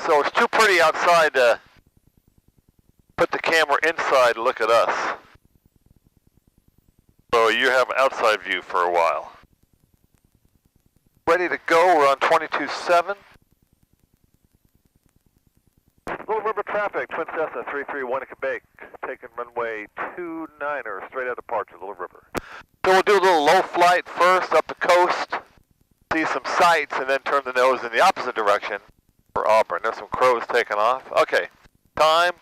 So it's too pretty outside to put the camera inside and look at us. So you have an outside view for a while. Ready to go, we're on 22.7. Little River traffic, Twin Cessna 331 Quebec, taking runway 29er, straight out departure, Little River. So we'll do a little low flight first up the coast, see some sights, and then turn the nose in the opposite direction for Auburn. There's some crows taking off. Okay, time,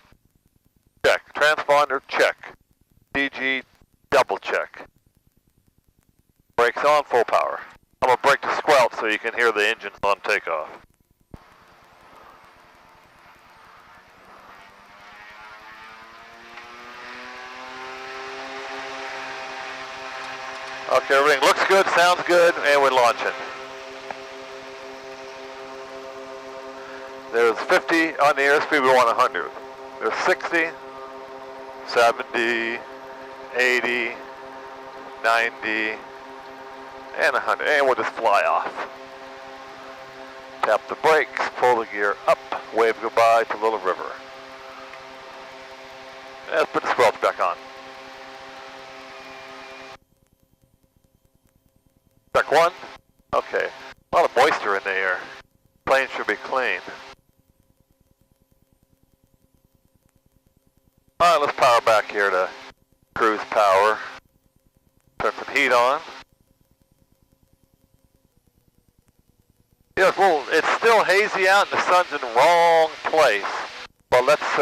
check. Transponder, check. DG, double check. Brakes on, full power. I'm going to brake the squelch so you can hear the engines on takeoff. Okay, everything looks good, sounds good, and we're launching. There's 50 on the airspeed, we want 100. There's 60, 70, 80, 90, and 100, and we'll just fly off. Tap the brakes, pull the gear up, wave goodbye to Little River. And let's put the squelch back on. Check one. Okay, a lot of moisture in the air. Plane should be clean. All right, let's power back here to cruise power. Turn some heat on. Yeah, it's still hazy out and the sun's in the wrong place. But let's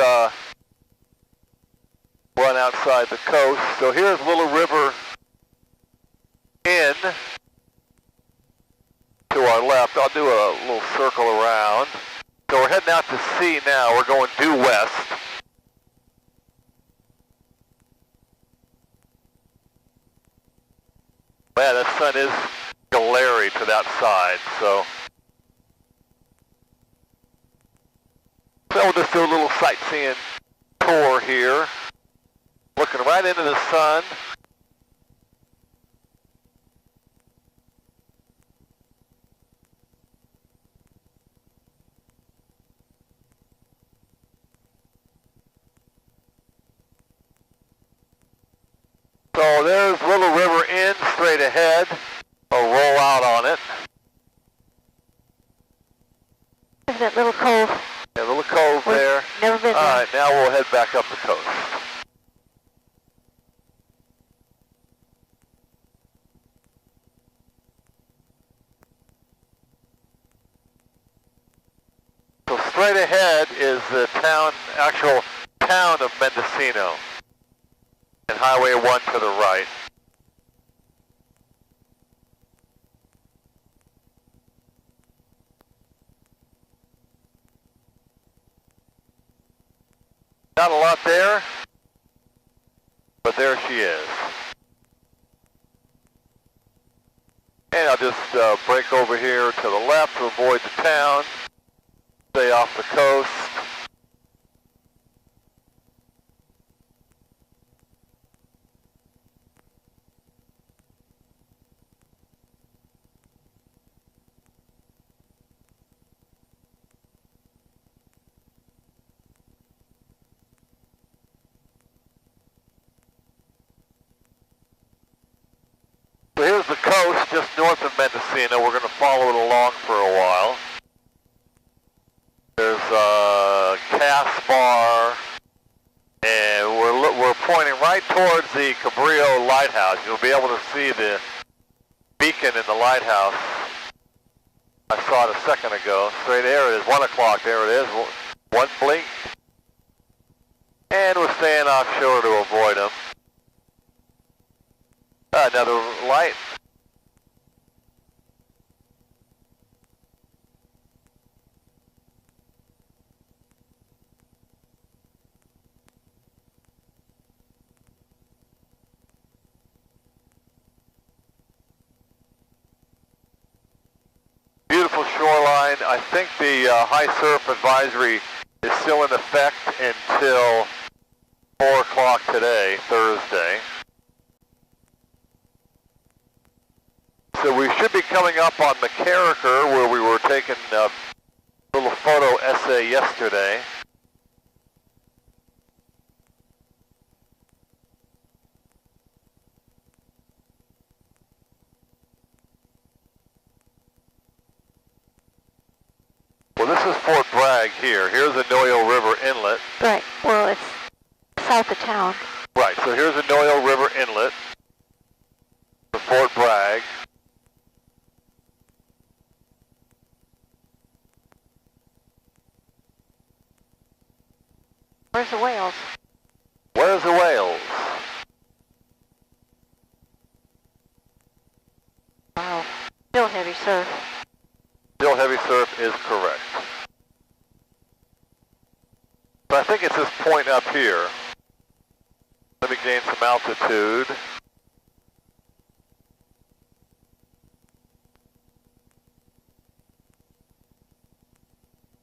run outside the coast. So here's Little River in to our left. I'll do a little circle around. So we're heading out to sea now. We're going due west. Man, the sun is glary to that side, so we'll just do a little sightseeing tour here. Looking right into the sun. So there's Little River in, straight ahead. I'll roll out on it. There's that little cove. Yeah, little cove there. Never been there. All right, now we'll head back up the coast. So straight ahead is the actual town of Mendocino. And Highway 1 to the right. Not a lot there, but there she is. And I'll just brake over here to the left to avoid the town, stay off the coast. So here's the coast just north of Mendocino. We're going to follow it along for a while. There's a Cass Bar, and we're pointing right towards the Cabrillo Lighthouse. You'll be able to see the beacon in the lighthouse. I saw it a second ago. Straight there it is, 1 o'clock, there it is. One blink. And we're staying offshore to avoid them. Another light. Beautiful shoreline. I think the high surf advisory is still in effect until 4 o'clock today, Thursday. So we should be coming up on McCarraker, where we were taking a little photo essay yesterday. Well, this is Fort Bragg here. Here's the Noyo River Inlet. Right. Well, it's south of town. Right, so here's the Noyo River Inlet for Fort Bragg. Where's the whales? Where's the whales? Wow. Still heavy surf. Still heavy surf is correct. So I think it's this point up here. Let me gain some altitude.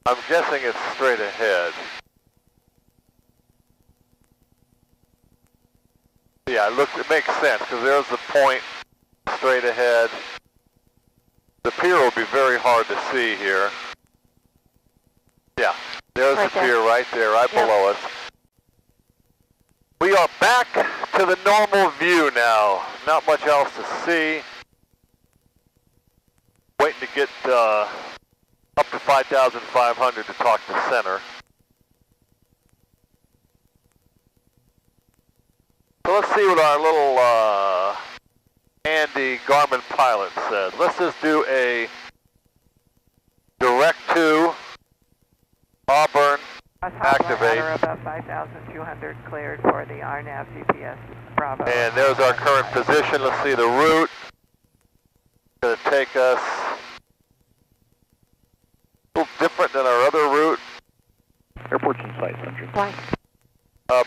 I'm guessing it's straight ahead. Yeah, it makes sense because there's the point straight ahead. The pier will be very hard to see here. Yeah, there's the pier right there, right below us. We are back to the normal view now. Not much else to see. Waiting to get up to 5,500 to talk to center. So let's see what our little handy Garmin pilot says. Let's just do a direct to Auburn, activate. About 5,200 cleared for the RNAV GPS Bravo. And there's our current position. Let's see the route. It's going to take us a little different than our other route. Airport's in sight, Century. Why?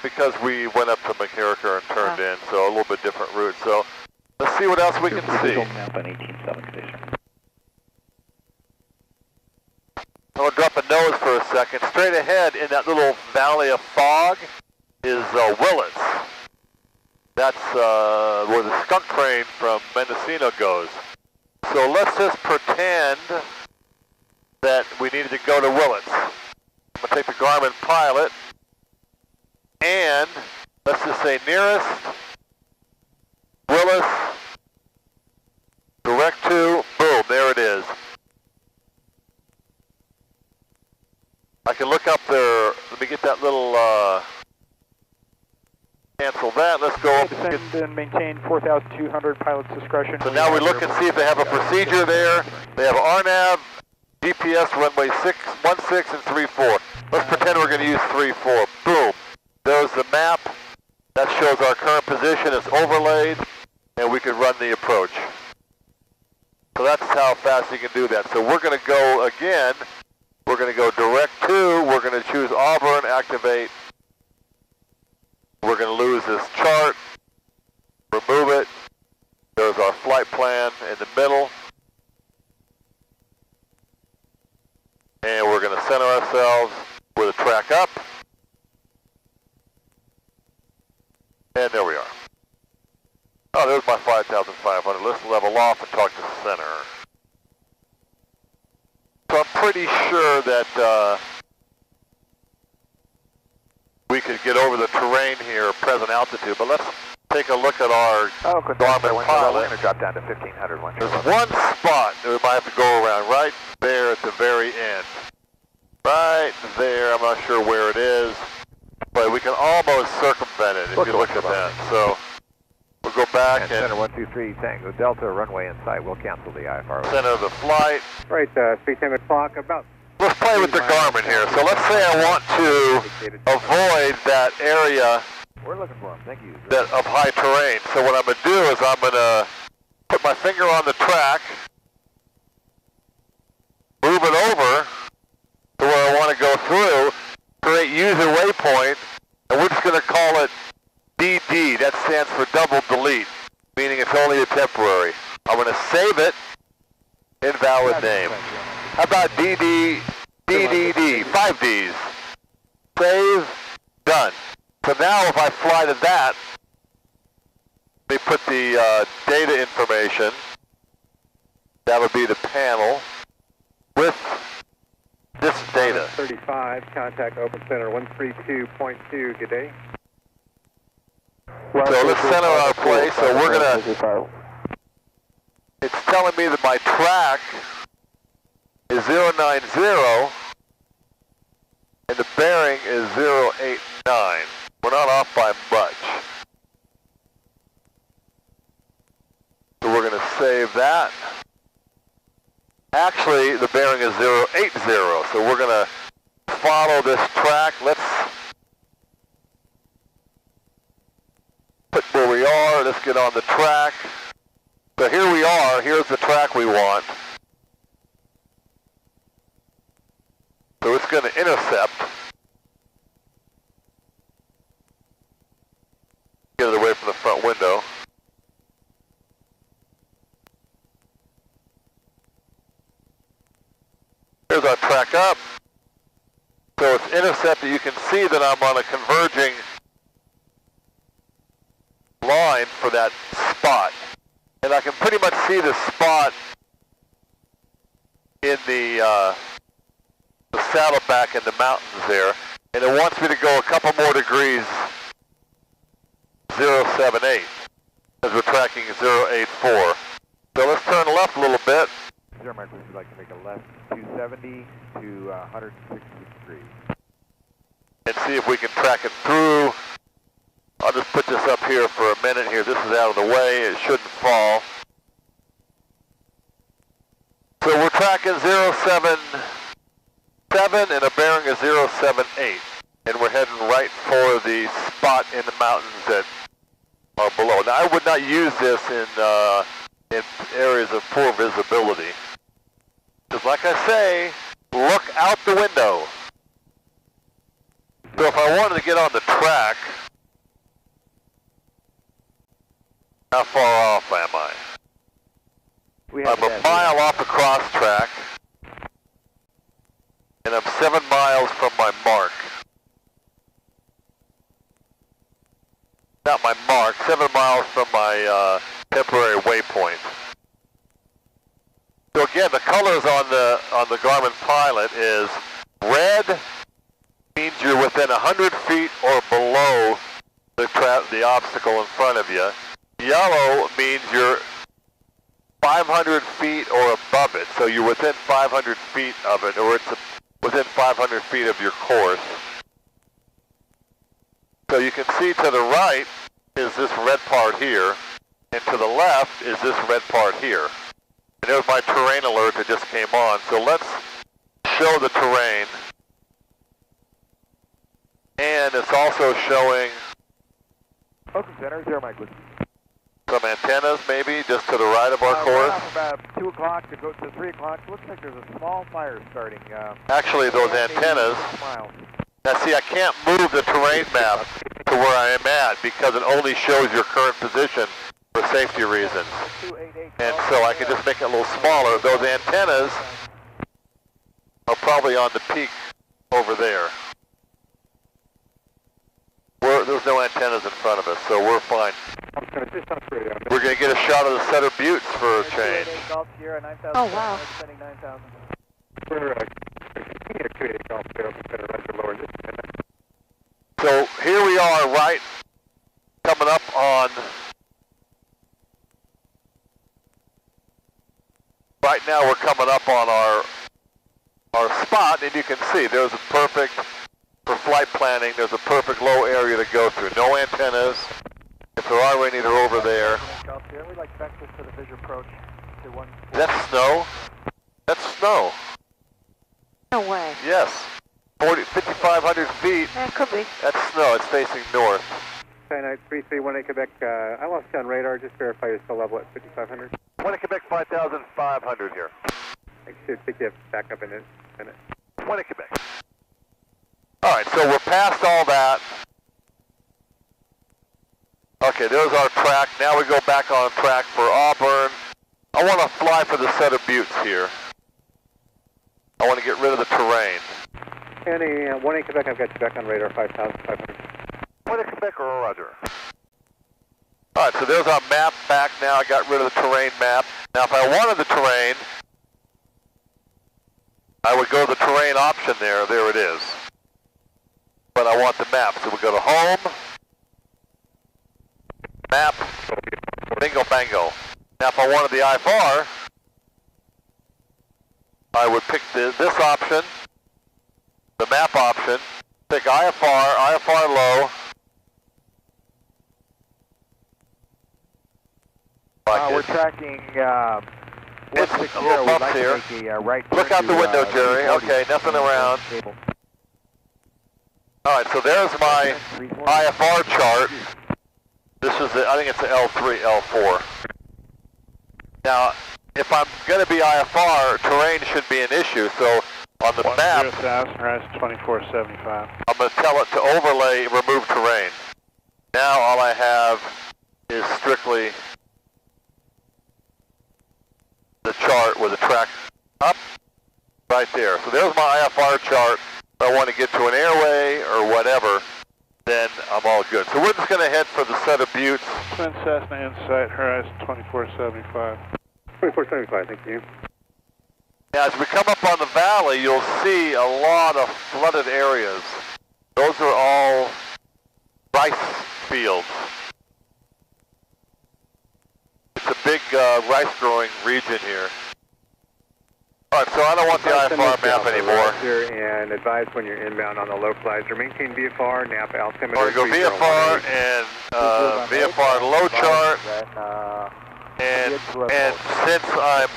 Because we went up to McHarricker and turned in, so a little bit different route. So let's see what else we can see. Map on 18.7 station. I'm going to drop a nose for a second. Straight ahead in that little valley of fog is Willits. That's where the skunk crane from Mendocino goes. So let's just pretend that we needed to go to Willits. I'm going to take the Garmin pilot and let's just say nearest Willis, direct to, boom, there it is. I can look up there, let me get that little, cancel that, let's go up. Descend and maintain 4,200 pilot's discretion. So now we look and see if they have a procedure there. They have RNAV, GPS, runway 16 and 34. Let's pretend we're going to use 34, boom. There's the map, that shows our current position, it's overlaid, and we can run the approach. So that's how fast you can do that. So we're going to go again, we're going to go direct to, we're going to choose Auburn, activate. We're going to lose this chart, remove it. There's our flight plan in the middle. And we're going to center ourselves with a track up. And there we are. Oh, there's my 5,500. Let's level off and talk to the center. So I'm pretty sure that we could get over the terrain here at present altitude, but let's take a look at our Garmin pilot. We're going to drop down to 1,500. There's one spot that we might have to go around, right there at the very end. Right there, I'm not sure where it is. But we can almost circumvent it if you look at that. So we'll go back and center 123 Tango Delta, runway in sight. We'll cancel the IFR. Center the flight. Right, speed time o'clock, about. Let's play with the Garmin here. So let's say I want to avoid that area We're looking for him. Thank you. of high terrain. So what I'm going to do is I'm going to put my finger on the track, move it over to where I want to go through, create user waypoint, and we're just going to call it DD. That stands for double delete, meaning it's only a temporary. I'm going to save it, invalid name. How about DD, DDD, 5 Ds. Save, done. So now if I fly to that, let me put the data information. That would be the panel with this data. 35, contact Open Center 132.2, good day. So let's center our place, so we're gonna, it's telling me that my track is 090 and the bearing is 089. We're not off by much. So we're gonna save that. Actually, the bearing is 080, so we're gonna follow this track. Let's put where we are, let's get on the track. So here we are, here's the track we want. So it's going to intercept. Get it away from the front window. Here's our track up. So it's intercepted. You can see that I'm on a converging line for that spot. And I can pretty much see the spot in the saddleback in the mountains there. And it wants me to go a couple more degrees 078 as we're tracking 084. So let's turn left a little bit. Zero Mike, would you like to make a left 270 to 163? And see if we can track it through. I'll just put this up here for a minute here. This is out of the way. It shouldn't fall. So we're tracking 077 and a bearing of 078. And we're heading right for the spot in the mountains that are below. Now I would not use this in areas of poor visibility. Because like I say, look out the window. So if I wanted to get on the track, how far off am I? I'm a mile off the cross track, and I'm 7 miles from my mark. Not my mark, 7 miles from my temporary waypoint. So again, the colors on the Garmin Pilot is red means you're within 100 feet or below the obstacle in front of you. Yellow means you're 500 feet or above it, so you're within 500 feet of it, or it's within 500 feet of your course. So you can see to the right is this red part here, and to the left is this red part here. And there's my terrain alert that just came on, so let's show the terrain. And it's also showing Oakland Center, Zero Mike, some antennas maybe just to the right of our course. About 2 o'clock to go to 3 o'clock. Looks like there's a small fire starting. Actually, those antennas. Now see, I can't move the terrain map to where I am at because it only shows your current position for safety reasons. And so I can just make it a little smaller. Those antennas are probably on the peak over there. There's no antennas in front of us, so we're fine. We're going to get a shot of the Sutter Buttes for a change. Oh, wow. So here we are, right, coming up on, right now we're coming up on our spot, and you can see there's a perfect, for flight planning, there's a perfect low area to go through. No antennas. If there are any, they're over there. We'd like Texas to the visual approach to 1. That's snow. That's snow. No way. Yes. 5,500 feet. Yeah, it could be. That's snow. It's facing north. China 3318 Quebec, I lost you on radar. Just verify you're still level at 5,500. 1 Quebec, 5,500 here. I should pick you back up in a minute. 1 Quebec. All right, so we're past all that. Okay, there's our track. Now we go back on track for Auburn. I want to fly for the Sutter Buttes here. I want to get rid of the terrain. Any 1 Quebec, I've got you back on radar, 5,500. 1 Quebec or Roger. All right, so there's our map back now. I got rid of the terrain map. Now, if I wanted the terrain, I would go to the terrain option there. There it is. But I want the map. So we go to home, map, bingo bango. Now if I wanted the IFR, I would pick this option, the map option, pick IFR low. We're tracking It's 160. a little We'd bumps like here. to make a right Look turn out the to, window, Jerry. 340. Okay, nothing around. Cable. All right, so there's my 340. IFR chart. This is, I think it's the L3, L4. Now, if I'm going to be IFR, terrain should be an issue. So on the map, 10,000, horizon 2475. I'm going to tell it to overlay, remove terrain. Now all I have is strictly the chart with the track up right there. So there's my IFR chart. If I want to get to an airway or whatever, then I'm all good. So we're just going to head for the Sutter Buttes. Twin Cessna Insight, horizon 2475. 2475, thank you. Now as we come up on the valley, you'll see a lot of flooded areas. Those are all rice fields. It's a big rice growing region here. Alright, so I don't want the IFR map anymore. And advise when you're inbound on the localizer. Maintain VFR, NAP altimeter. Or go VFR and VFR low chart. And since I'm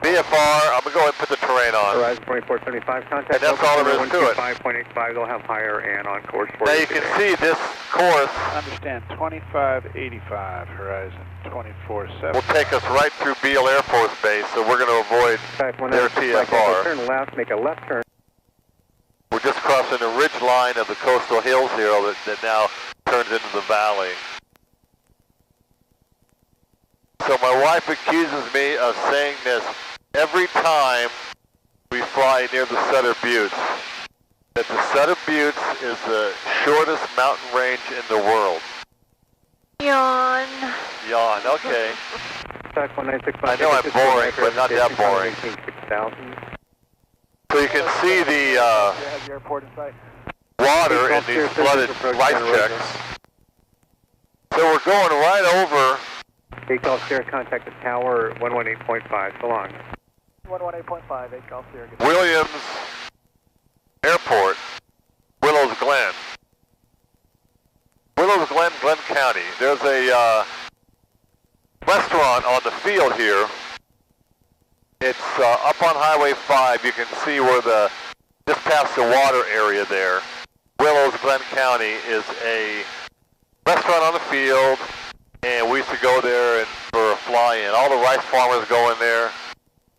VFR, I'm going to go ahead and put the terrain on. Horizon 2475, contact. And that's all there is to it. 5.85, they'll have higher and on course for Now you you can today. see this course Understand, 2585, horizon 2470. will take us right through Beale Air Force Base, so we're going to avoid their TFR. Turn left, make a left turn. We're just crossing the ridge line of the coastal hills here that now turns into the valley. So my wife accuses me of saying this every time we fly near the Sutter Buttes, that the Sutter Buttes is the shortest mountain range in the world. Yawn. Yawn, okay. Contact 1965. I know I'm boring, but not that boring. 6000. So you can see the Has the airport in sight. water in these flooded rice checks. So we're going right over. Takeoff Sierra, contact the tower 118.5. So long. 118.5, 8 Golf Sierra. Williams Airport, Willows Glen. Willows Glen, Glen County. There's a restaurant on the field here. It's up on Highway 5. You can see where just past the water area there. Willows Glen County is a restaurant on the field, and we used to go there and for a fly-in. All the rice farmers go in there.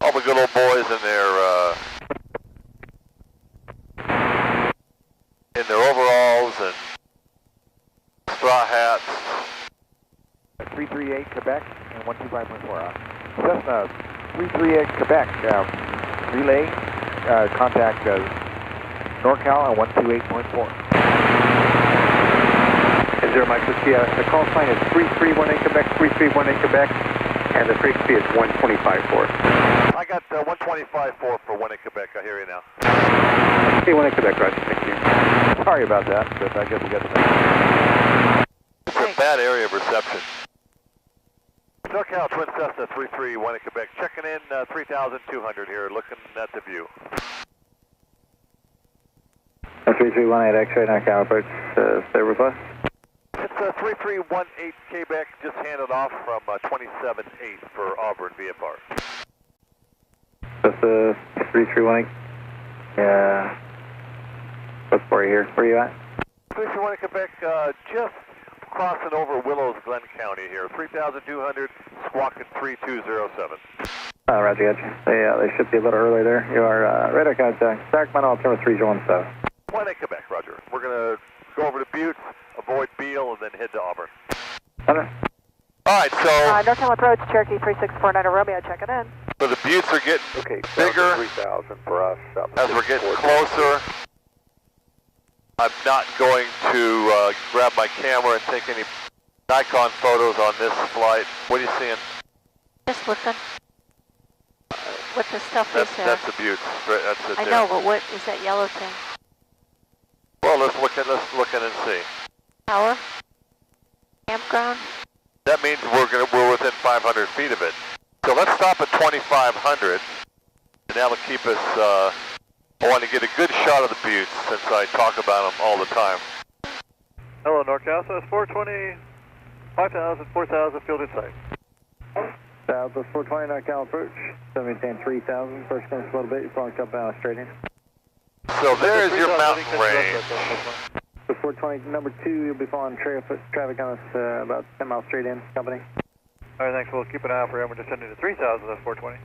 All the good old boys in their overalls and straw hats. 338 Quebec and 125.4. Cessna 338 Quebec, relay, contact NorCal and 128.4. Zero Mike, the call sign is 3318 Quebec, 3318 Quebec, and the frequency is 125.4. I got 125.4 for 1 in Quebec. I hear you now. Okay, 1 Quebec, Roger, thank you. Sorry about that, but I guess we got the It's a bad area of reception. SoCal Twin Cessna 331 in Quebec. Checking in 3,200 here, looking at the view. 3318 X-ray, NorCal approach, stay with us. It's 3318 Quebec, just handed off from 27.8 for Auburn VFR. That's 3318. Yeah. What's for you here? Where are you at? 331 in Quebec, just crossing over Willows Glen County here. 3,200, squawking 3207. Roger, gotcha. They should be a little early there. You are radar contact. Sacramento, altimeter 3017. 1 in Quebec, Roger. We're going to go over to Buttes, avoid Beale, and then head to Auburn. Okay. All right, so NorCal approach, Cherokee 3649 Romeo, checking in. so the Buttes are getting bigger 3000 for us. as we're getting closer. I'm not going to grab my camera and take any Nikon photos on this flight. What are you seeing? Just looking. what the stuff is there. That's the buttes. That's it I there. know, but what is that yellow thing? Well, let's look in and see. Tower? Campground? That means we're within 500 feet of it. So let's stop at 2,500, and that'll keep us. I want to get a good shot of the buttes since I talk about them all the time. Hello, NorCal. So it's 420, 5,000, 4,000, field in sight. Southwest 420 NorCal approach. 710 3,000. First comes a little bit. You're probably up straight in. So there's your mountain range. So 420 number 2, you'll be following traffic on us about 10 miles straight in, company. All right, thanks. We'll keep an eye out for you. We're descending to 3,000. That's 420.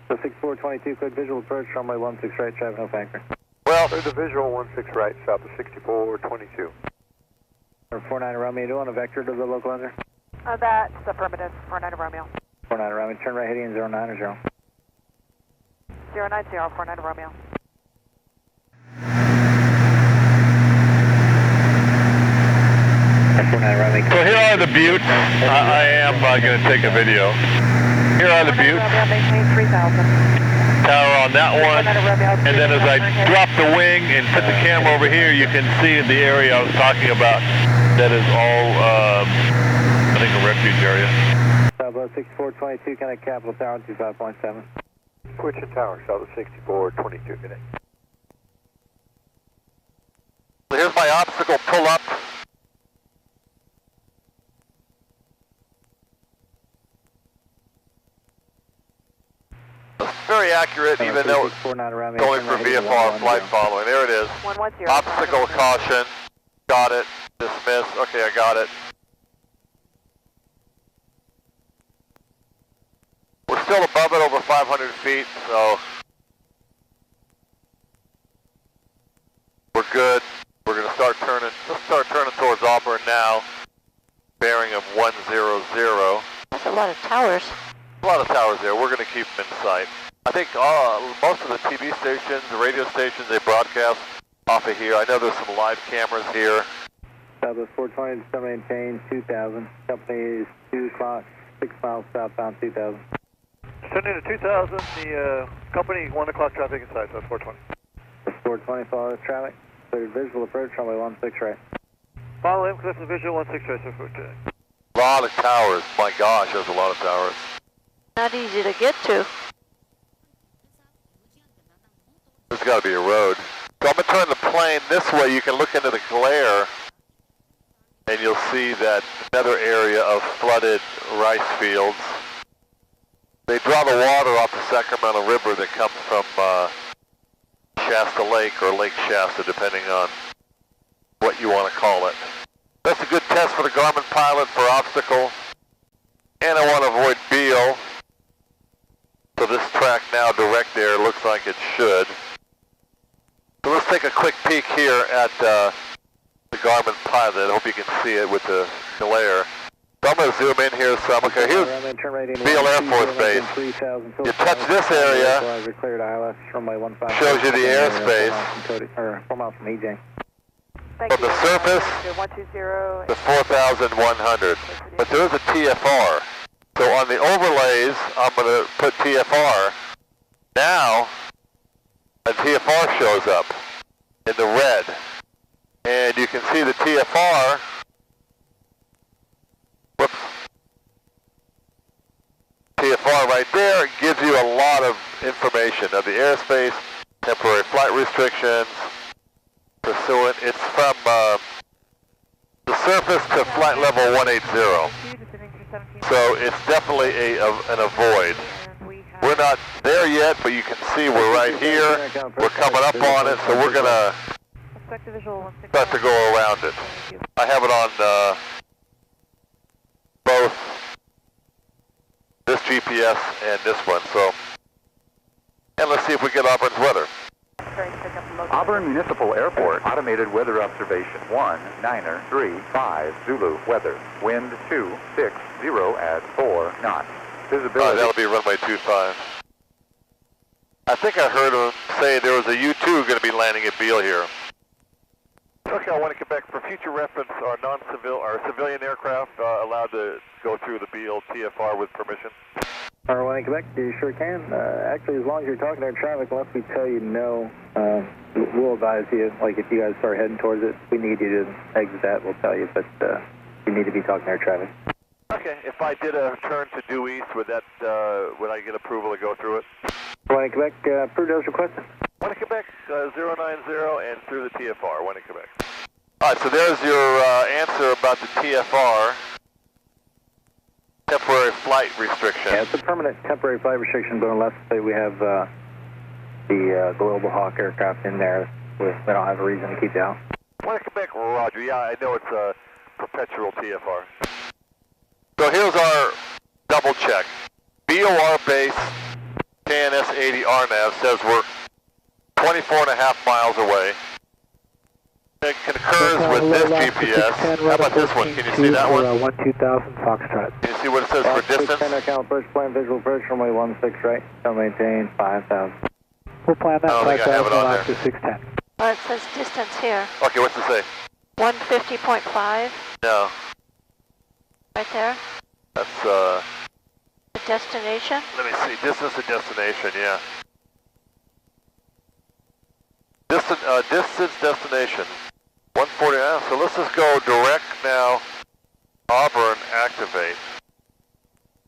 So 6422, quick visual approach, runway 16 right, traffic no factor. Well, There's a visual 16 right, south of 6422. Or 49 Romeo, do you want a vector to the localizer? That's affirmative. 49 Romeo. 49 Romeo, turn right heading 09 or 0. 090, 49 Romeo. so here are the buttes. I am going to take a video. Here are the buttes. Romeo, maintain 3,000. Tower on that one. And then as I drop the wing and put the camera over here, you can see the area I was talking about. That is all, I think, a refuge area. Southwest 6422, connect Capital Tower 25.7. Switch to tower, south of 6422, good day. So here's my obstacle pull-up. Very accurate, even though it's going for VFR flight following. There it is. 110. Obstacle caution. Got it. Dismiss. Okay, I got it. We're still above it, over 500 feet, so we're good. We're going to start turning. Let's start turning towards Auburn now. Bearing of 100. That's a lot of towers. A lot of towers there. We're going to keep them in sight. I think most of the TV stations, the radio stations, they broadcast off of here. I know there's some live cameras here. Southwest 420, to maintain 2,000. Company is 2 o'clock, 6 miles southbound 2,000. Descending to 2,000. The company 1 o'clock traffic in sight. So that's 420. 420, follow the traffic. Clear visual approach, runway 16 right. Follow him, cliff the visual 16 right. So 420. A lot of towers. My gosh, there's a lot of towers. Not easy to get to. There's got to be a road. So I'm going to turn the plane this way. You can look into the glare, and you'll see that another area of flooded rice fields. They draw the water off the Sacramento River that comes from Shasta Lake or Lake Shasta, depending on what you want to call it. That's a good test for the Garmin pilot for obstacle. And I want to avoid Beale. So this track now direct air looks like it should. So let's take a quick peek here at the Garmin pilot. I hope you can see it with the glare. So I'm going to zoom in here some. Okay, here's Beale Air Force Base. You touch this area, shows you the airspace. 4 miles from EJ. From the surface, 120. the 4,100. But there is a TFR. So on the overlays, I'm going to put TFR. Now, a TFR shows up in the red. And you can see the TFR. Whoops. TFR right there gives you a lot of information of the airspace, temporary flight restrictions, pursuant. It's from the surface to flight level 180. So it's definitely an avoid. We're not there yet, but you can see we're right here. We're coming up on it, so we're going to start to go around it. I have it on both this GPS and this one, so. And let's see if we get Auburn's weather. Auburn Municipal Airport, automated weather observation 1935 Zulu weather. Wind 260 at 4 knots. Visibility. That'll be runway 25. I think I heard him say there was a U-2 going to be landing at Beale here. Okay, I want to get back for future reference. Our civilian aircraft allowed to go through the Beale TFR with permission. R1 Quebec, you sure can. Actually, as long as you're talking to our traffic, unless we tell you no, we'll advise you. Like if you guys start heading towards it, we need you to exit that, we'll tell you, but you need to be talking to our traffic. Okay, if I did a turn to due east, would I get approval to go through it? R1 Quebec, approved as requested. 1 in Quebec, 090 and through the TFR, 1 in Quebec. All right, so there's your answer about the TFR, temporary flight restriction. Yeah, it's a permanent temporary flight restriction, but unless say we have the Global Hawk aircraft in there, we don't have a reason to keep you out. 1 in Quebec, roger. Yeah, I know it's a perpetual TFR. So here's our double check. BOR base KNS 80 RNAV says we're 24.5 miles away. It concurs with this GPS. How about this one? Can you see that one? 12000 Foxtrot. Can you see what it says for distance? 10 account approach plan, visual approach, runway 16 right, shall maintain 5000. We'll plan that I don't think I have it on there. to 610. Well, it says distance here. Okay, what's it say? 150.5, No, right there. that's, The destination. let me see, distance to destination, yeah. Distance destination, 140, so let's just go direct now, Auburn, activate.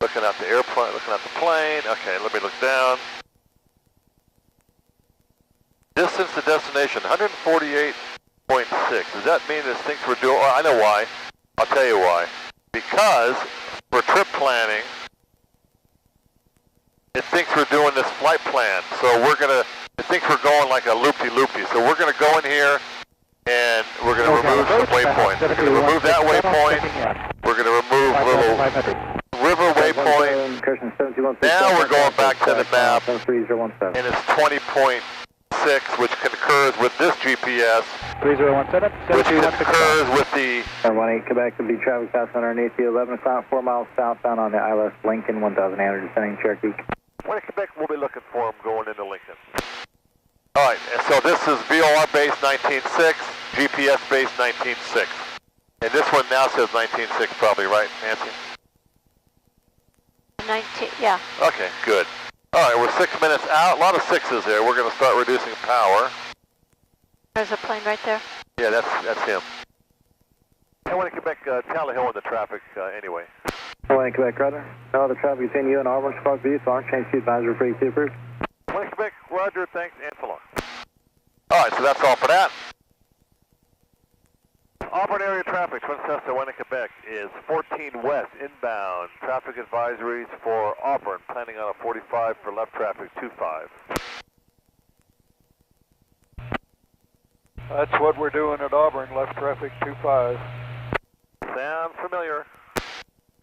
Looking at the airplane, looking at the plane, okay, let me look down. Distance to destination, 148.6. Does that mean this thinks we're doing, I know why. I'll tell you why. Because for trip planning, it thinks we're doing this flight plan. So it thinks we're going like a loopy-loopy. So we're going to go in here and we're going to remove some waypoints. We're going to remove that waypoint. We're going to remove little river waypoint. Now we're going back to the map, and it's 20.6, which concurs with this GPS, 3017, which concurs with the... 18 Quebec will be traffic passing underneath you, 11 o'clock, 4 miles southbound on the ILS Lincoln, 1800, descending Cherokee. 1 in Quebec, we'll be looking for him going into Lincoln. All right, and so this is VOR base 19.6, GPS base 19.6. And this one now says 19.6 probably, right, Nancy? 19, yeah. Okay, good. All right, we're 6 minutes out. A lot of sixes there. We're going to start reducing power. There's a plane right there. Yeah, that's him. I want to Quebec, Tally Hill in the traffic anyway. 1 in Quebec, Roger. No other traffic between you and Auburn, Squawk View, so change to advisory frequency approved. 1 in Quebec, Roger, thanks, and so long. All right, so that's all for that. Auburn area traffic, Twin Cessna, 1 in Quebec, is 14 west inbound. Traffic advisories for Auburn, planning on a 45 for left traffic, 25. That's what we're doing at Auburn, left traffic 25. Sound familiar?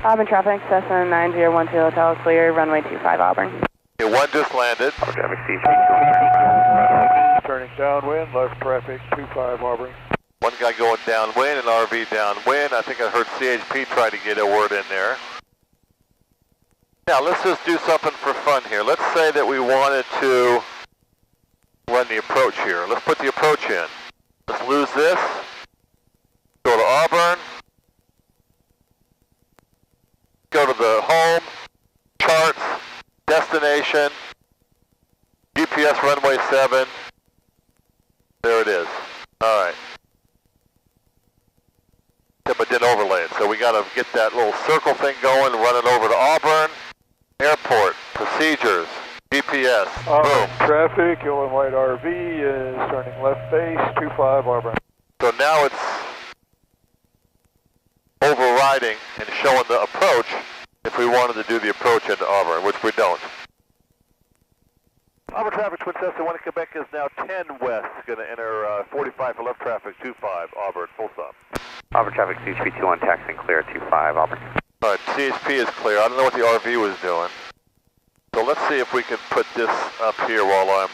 Auburn traffic, Cessna 9012 Hotel clear, runway 25 Auburn. Okay, one just landed. Traffic CHP Turning downwind, left traffic 25 Auburn. One guy going downwind, an RV downwind. I think I heard CHP try to get a word in there. Now, let's just do something for fun here. Let's say that we wanted to run the approach here. Let's put the approach in. Let's lose this. Go to Auburn. Go to the home, charts, destination, GPS runway 7. There it is. All right. But didn't overlay it. So we got to get that little circle thing going, run it over to Auburn. Airport, procedures, GPS, boom. Traffic, yellow and white RV is turning left base 25 Auburn. So now it's overriding and showing the approach if we wanted to do the approach into Auburn, which we don't. Auburn traffic, Twin Cessna 1 in Quebec is now 10 west, going to enter 45 for left traffic, 25 Auburn, full stop. Auburn traffic CHP 21 taxiing clear 25 Auburn. All right, CHP is clear. I don't know what the RV was doing. So let's see if we can put this up here while I'm...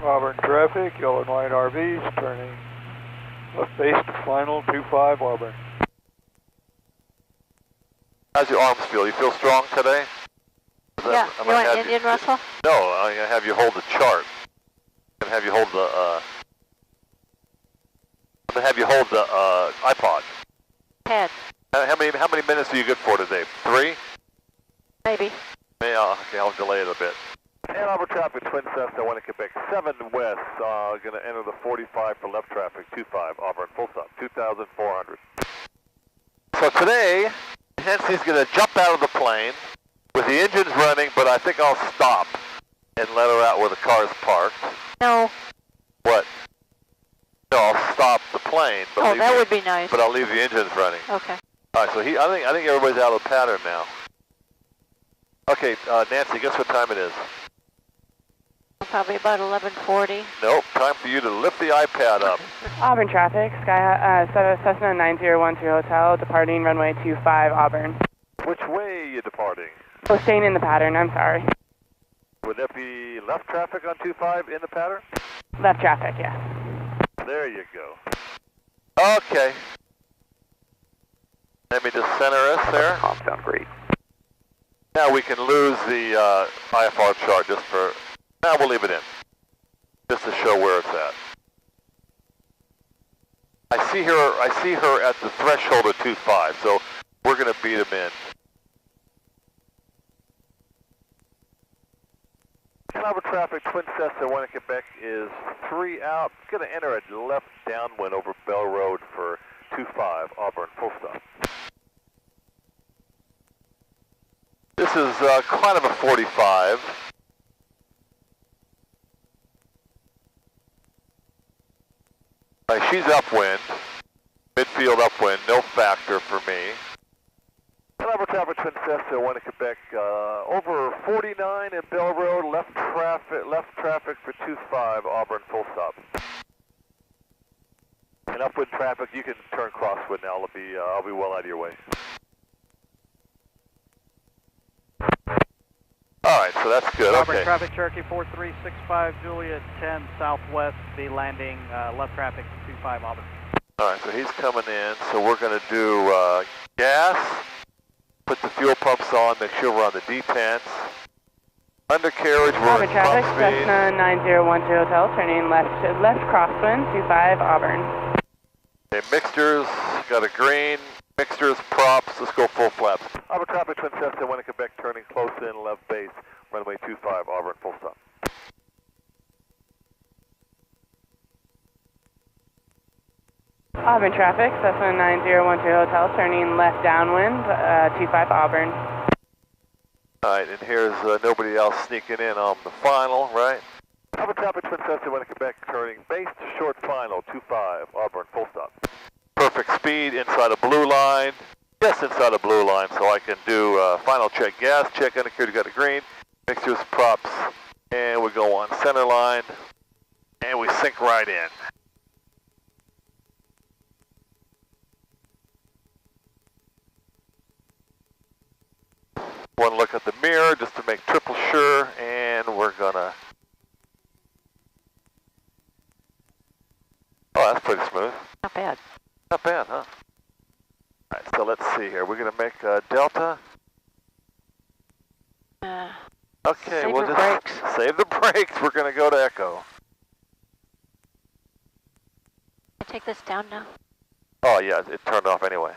Auburn traffic, yellow and white RVs turning left base to final 25 Auburn. How's your arms feel? You feel strong today? Yeah, you want Indian Russell? No, I'm going to have you hold the chart. I'm going to have you hold the, I'm going to have you hold the, iPod. Pad. How many minutes are you good for today? 3? Maybe. Okay, I'll delay it a bit. And Auburn traffic, Twin Cessna, 1 in Quebec, 7 west, going to enter the 45 for left traffic, 25, Auburn, full stop, 2,400. So today, Hensley's going to jump out of the plane with the engines running, but I think I'll stop and let her out where the car's parked. No. What? No, I'll stop the plane. But Oh, that would be nice. But I'll leave the engines running. Okay. All right, so I think everybody's out of the pattern now. Okay, Nancy, guess what time it is? Probably about 11:40. Nope, time for you to lift the iPad up. Auburn traffic, Cessna 9012 Hotel, departing runway 25 Auburn. Which way are you departing? Oh, staying in the pattern, I'm sorry. Would that be left traffic on 25 in the pattern? Left traffic, yeah. There you go. Okay. Let me just center us there. Comp sound great. Now we can lose the IFR chart just for... Now we'll leave it in, just to show where it's at. I see her at the threshold of 25, so we're going to beat him in. Auburn traffic, Twin Cessna, 1 in Quebec is 3 out. Going to enter a left downwind over Bell Road for 25, Auburn, full stop. This is kind of a 45. She's upwind, midfield upwind, no factor for me. Auburn traffic, Twin Cessna, 1 in Quebec, over 49 in Bell Road, left traffic for 25, Auburn, full stop. And upwind traffic, you can turn crosswind now. I'll be well out of your way. All right, so that's good. Auburn okay. traffic, Cherokee 4365 Juliet 10 southwest, be landing left traffic 25 Auburn. All right, so he's coming in. So we're going to do gas, put the fuel pumps on, make sure we're on the detents. Undercarriage, we're Auburn at traffic, pump speed. Cessna 9012 Hotel, turning left crosswind 25 Auburn. Okay, mixtures, got a green. Mixtures, props, let's go full flaps. Auburn traffic, Twin Cessna, 1 in Quebec, turning close in, left base, runway 25, Auburn, full stop. Auburn traffic, Cessna 9012 Hotel, turning left downwind, 25 Auburn. All right, and here's nobody else sneaking in on the final, right? Auburn traffic, Twin Cessna, 1 in Quebec, turning base to short final, 25, Auburn, full stop. Perfect speed inside a blue line, just inside a blue line, so I can do final check gas, check undercarriage, got a green, mixtures, props, and we go on center line, and we sink right in. One look at the mirror just to make triple sure, and we're gonna... Oh, that's pretty smooth. Not bad. Not bad, huh? All right, so let's see here. We're going to make Delta. Okay, save we'll the just brakes. save the brakes. We're going to go to Echo. I take this down now. Oh, yeah, it turned off anyway.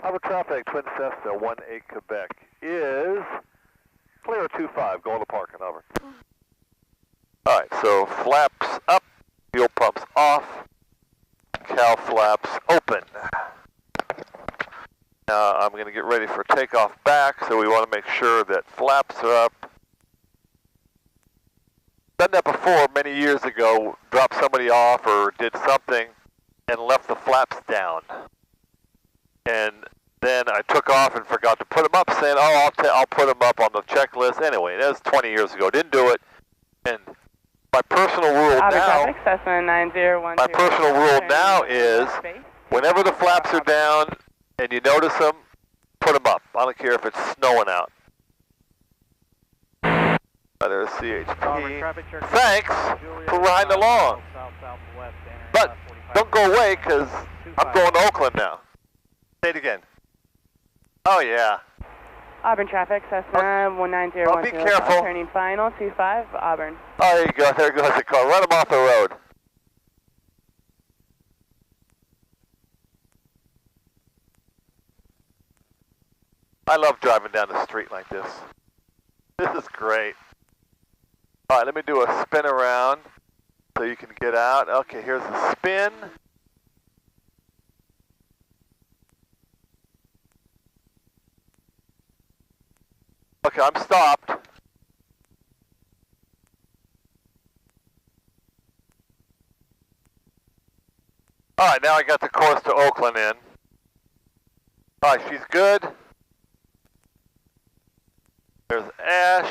Auburn traffic, Twin Cessna, 18 Quebec is clear 25, going to parking, over. All right, so flaps up, fuel pumps off. Cow flaps open. Now I'm going to get ready for takeoff back, so we want to make sure that flaps are up. Done that before many years ago, dropped somebody off or did something and left the flaps down. And then I took off and forgot to put them up, saying, oh, I'll put them up on the checklist. Anyway, that was 20 years ago. Didn't do it. And my personal rule now, my personal rule now is whenever the flaps are down and you notice them, put them up. I don't care if it's snowing out. There's CHP. Thanks for riding along. But don't go away because I'm going to Oakland now. Say it again. Oh, yeah. Auburn traffic, Cessna 19012. Oh, be careful. Turning final, 25 Auburn. Oh, there you go. There goes the car. Run him off the road. I love driving down the street like this. This is great. All right, let me do a spin around so you can get out. Okay, here's the spin. Okay, I'm stopped. All right, now I got the course to Oakland in. All right, she's good. There's Ash.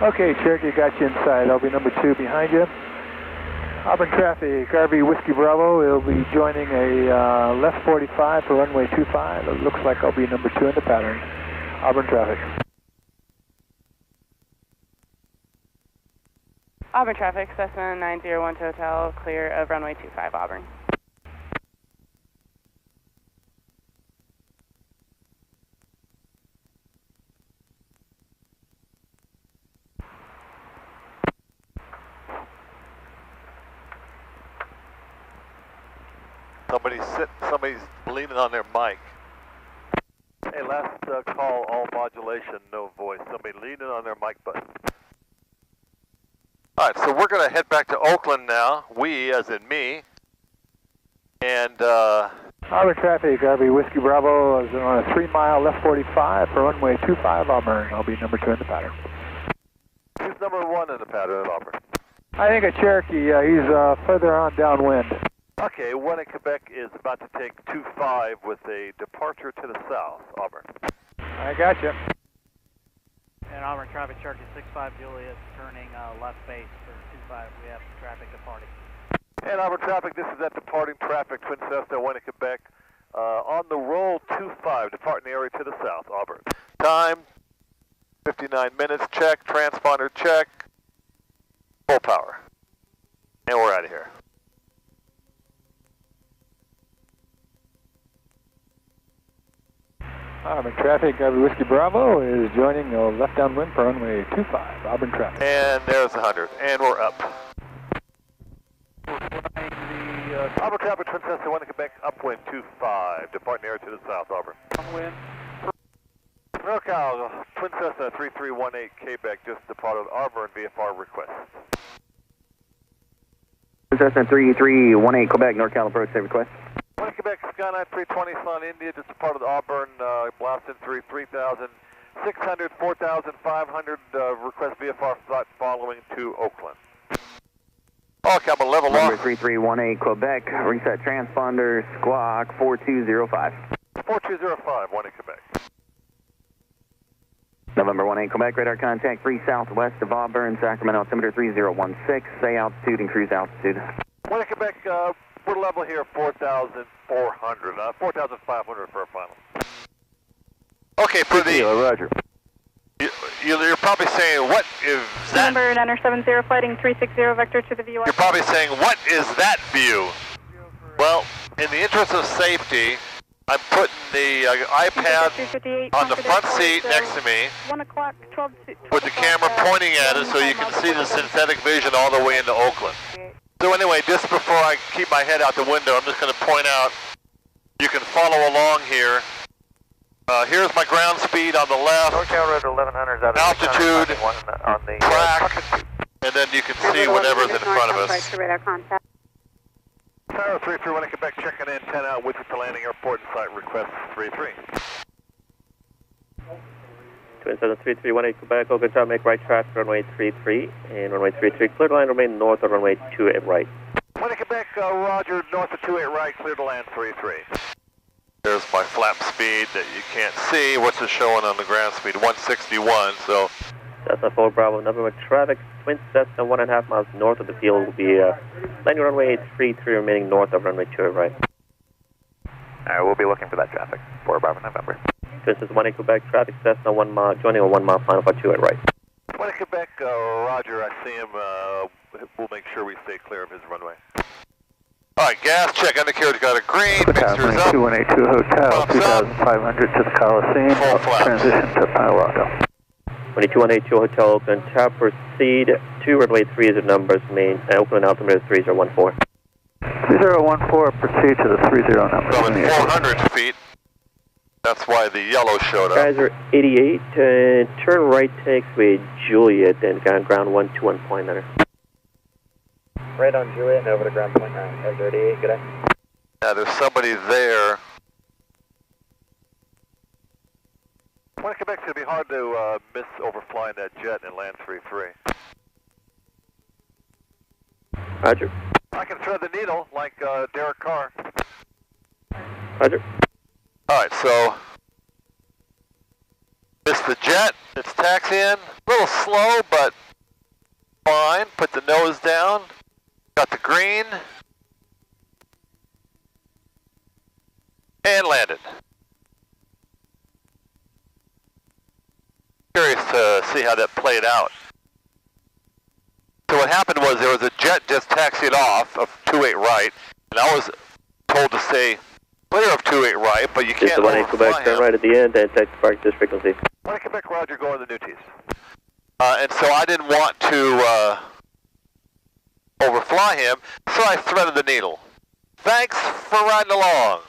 Okay, Cherokee, got you inside. I'll be number 2 behind you. Auburn traffic, RV Whiskey Bravo. We'll be joining a left 45 for runway 25. It looks like I'll be number 2 in the pattern. Auburn traffic. Auburn traffic, Cessna 901 Hotel, clear of runway 25 Auburn. Somebody's leaning on their mic. Hey, last call, all modulation, no voice. Somebody leaning on their mic button. All right, so we're going to head back to Oakland now. We, as in me. And, Auburn traffic, RV Whiskey Bravo is on a 3-mile left 45 for runway 25 Auburn. I'll be number 2 in the pattern. Who's number 1 in the pattern at Auburn? I think a Cherokee. He's further on downwind. Okay, 1 in Quebec is about to take 25 with a departure to the south, Auburn. I got you. And Auburn traffic, Cherokee 65 Juliet, turning left base for 25. We have traffic departing. And Auburn traffic, this is that departing traffic, Twin Cessna 1 in Quebec. On the roll, 25, departing area to the south, Auburn. Time, 59 minutes, check, transponder check, full power. And we're out of here. Auburn traffic, RV Whiskey Bravo is joining left downwind for runway 25, Auburn traffic. And there's the 100, and we're up. Auburn traffic, Twin Cessna 1 in Quebec, upwind 25, departing area to the south, Auburn. Downwind. NorCal, Twin Cessna 3318 Quebec just departed Auburn, VFR request. Twin Cessna 3318 Quebec, NorCal approach, say request. 1 in Quebec, Skyline 320, Sun, India, just departed Auburn, blasted through 3,600, 4,500, request VFR flight following to Oakland. Okay, I'm going to level off. Number 3318 Quebec, reset transponder, squawk 4205. 4205, 1 in Quebec. November 18 Quebec, radar contact 3 southwest of Auburn, Sacramento altimeter 3016, say altitude and cruise altitude. 1 in Quebec, we're level here, 4,400, 4,500 for our final. Okay, for the... Roger. You're probably saying, what is that? Number 970, fighting 360, vector to the VY. You're probably saying, what is that view? Well, in the interest of safety, I'm putting the iPad on the front seat next to me 1 o'clock, 12 with the camera pointing at it so you can see the synthetic vision all the way into Oakland. So anyway, just before I keep my head out the window, I'm just going to point out, you can follow along here. Here's my ground speed on the left, altitude, track, and then you can see whatever's in front of us. Tower 331 in Quebec, checking in, 10 out, Wichita Landing Airport, site request 33. Twin Cessna 3318 Quebec, Oakland Tower, make right traffic, runway 33, and runway 33, clear to land, remain north of runway 28 right. 1 in Quebec, Roger, north of 28 right, clear to land 33. There's my flap speed that you can't see. What's it showing on the ground speed? 161, so... Cessna 4 Bravo, November traffic, Twin Cessna 1.5 miles north of the field will be landing runway 33, remaining north of runway 28 right. Alright, we'll be looking for that traffic. 4 Bravo, November. Twin Cessna 1 in Quebec, traffic, Cessna 1 mile, joining a 1 mile final for 28 right. 1 in Quebec, Roger, I see him. We'll make sure we stay clear of his runway. Alright, gas check, undercarriage got a green, mixtures up. 2182 Hotel, 2,500 to the Coliseum, Full flaps. transition to Palo Alto. 22182 Hotel, Oakland Tower, proceed to runway 3 is the numbers, main, Oakland altimeter 3014. 3014, proceed to the 30 number. So at 400 feet, That's why the yellow showed up. Guys are 88, turn right taxiway Juliet and ground 121.9. Right on Juliet and over to ground point 9. Guys are 88, good day. Yeah, there's somebody there. When it Quebec's going to be hard to miss overflying that jet and land 3-3. Roger. I can thread the needle like Derek Carr. Roger. Alright, so missed the jet, it's taxiing, a little slow but fine, put the nose down, got the green, and landed. Curious to see how that played out. So what happened was there was a jet just taxied off of 28 right, and I was told to stay clear of 28 right, but you can't Just 1 Quebec, turn right at the end and taxi park this frequency. 1 Quebec, Roger, go on the new tees. And so I didn't want to overfly him, so I threaded the needle. Thanks for riding along.